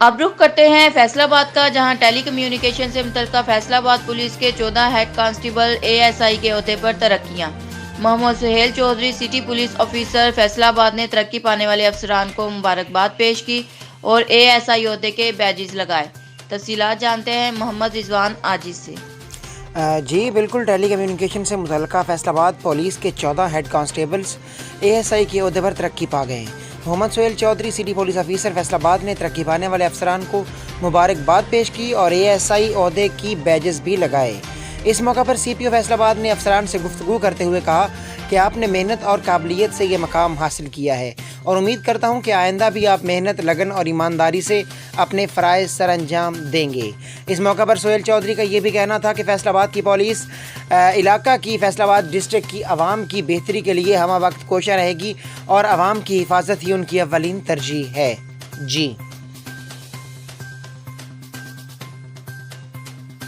اب رخ کرتے ہیں فیصل آباد کا، جہاں ٹیلی کمیونیکیشن سے متعلقہ فیصل آباد پولیس کے 14 ہیڈ کانسٹیبل ASI کے عہدے پر ترقیاں۔ Muhammad Sohail Chaudhry city police officer Faisalabad نے ترقی پانے والے افسران کو مبارکباد پیش کی اور ASI عہدے کے بیجز لگائے۔ تفصیلات جانتے ہیں محمد رضوان عاجز سے۔ جی بالکل، ٹیلی کمیونیکیشن سے متعلقہ فیصل آباد پولیس کے 14 ہیڈ کانسٹیبلز ASI کے عہدے پر ترقی پا گئے ہیں۔ Muhammad Sohail Chaudhry city police officer Faisalabad نے ترقی پانے والے افسران کو مبارکباد پیش کی اور ASI عہدے کی بیجز بھی لگائے۔ اس موقع پر CPO فیصل آباد نے افسران سے گفتگو کرتے ہوئے کہا کہ آپ نے محنت اور قابلیت سے یہ مقام حاصل کیا ہے اور امید کرتا ہوں کہ آئندہ بھی آپ محنت، لگن اور ایمانداری سے اپنے فرائض سر انجام دیں گے۔ اس موقع پر سہیل چودھری کا یہ بھی کہنا تھا کہ فیصل آباد کی پولیس علاقہ کی فیصل آباد ڈسٹرکٹ کی عوام کی بہتری کے لیے ہمہ وقت کوشاں رہے گی اور عوام کی حفاظت ہی ان کی اولین ترجیح ہے۔ جی